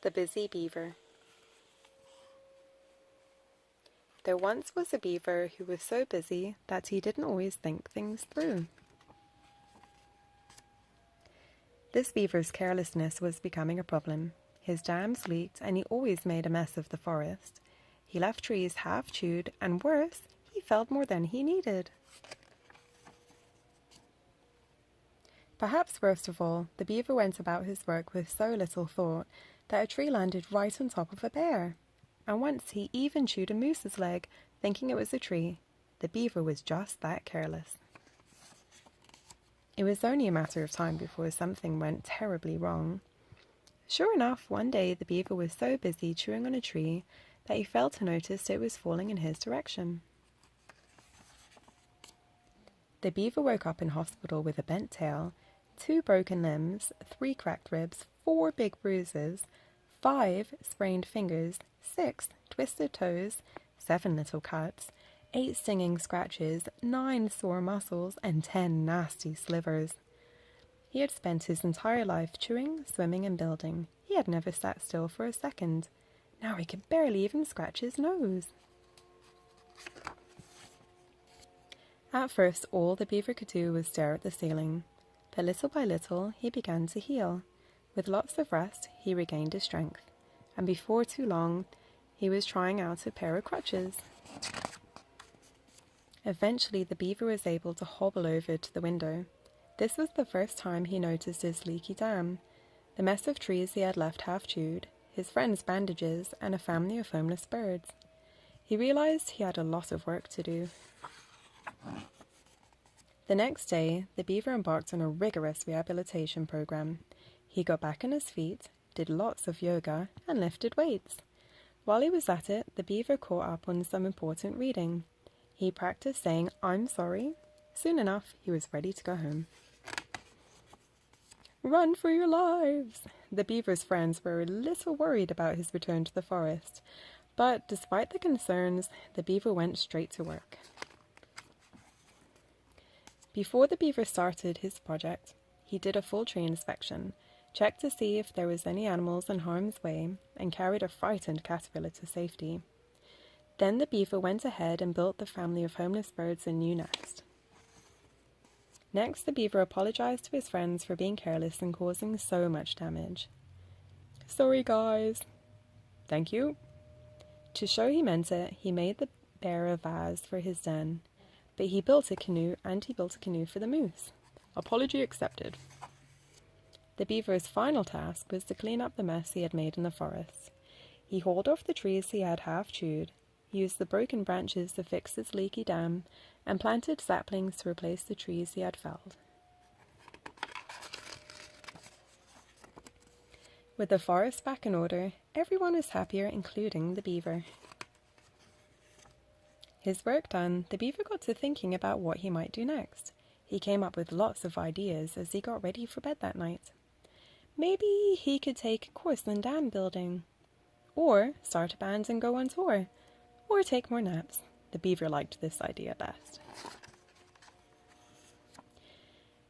The Busy Beaver. There once was a beaver who was so busy that he didn't always think things through. This beaver's carelessness was becoming a problem. His dams leaked and he always made a mess of the forest. He left trees half chewed, and worse, he felled more than he needed. Perhaps worst of all, the beaver went about his work with so little thought that a tree landed right on top of a bear. And once he even chewed a moose's leg, thinking it was a tree. The beaver was just that careless. It was only a matter of time before something went terribly wrong. Sure enough, one day the beaver was so busy chewing on a tree that he failed to notice it was falling in his direction. The beaver woke up in hospital with a bent tail, 2 broken limbs, 3 cracked ribs, 4 big bruises, 5 sprained fingers, 6 twisted toes, 7 little cuts, 8 stinging scratches, 9 sore muscles, and 10 nasty slivers. He had spent his entire life chewing, swimming, and building. He had never sat still for a second. Now he could barely even scratch his nose. At first, all the beaver could do was stare at the ceiling. But little by little, he began to heal. With lots of rest, he regained his strength. And before too long, he was trying out a pair of crutches. Eventually, the beaver was able to hobble over to the window. This was the first time he noticed his leaky dam, the mess of trees he had left half chewed, his friends' bandages, and a family of homeless birds. He realized he had a lot of work to do. The next day, the beaver embarked on a rigorous rehabilitation program. He got back on his feet, did lots of yoga, and lifted weights. While he was at it, the beaver caught up on some important reading. He practiced saying, "I'm sorry." Soon enough, he was ready to go home. Run for your lives! The beaver's friends were a little worried about his return to the forest, but despite the concerns, the beaver went straight to work. Before the beaver started his project, he did a full tree inspection, checked to see if there was any animals in harm's way, and carried a frightened caterpillar to safety. Then the beaver went ahead and built the family of homeless birds a new nest. Next, the beaver apologized to his friends for being careless and causing so much damage. "Sorry, guys." "Thank you." To show he meant it, he made the bear a vase for his den. But he built a canoe for the moose. Apology accepted. The beaver's final task was to clean up the mess he had made in the forest. He hauled off the trees he had half chewed, used the broken branches to fix his leaky dam, and planted saplings to replace the trees he had felled. With the forest back in order, everyone was happier, including the beaver. His work done, the beaver got to thinking about what he might do next. He came up with lots of ideas as he got ready for bed that night. Maybe he could take a course in dam building, or start a band and go on tour, or take more naps. The beaver liked this idea best.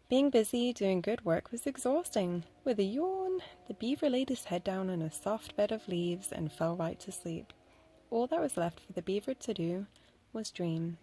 Being busy doing good work was exhausting. With a yawn, the beaver laid his head down on a soft bed of leaves and fell right to sleep. All that was left for the beaver to do was dream.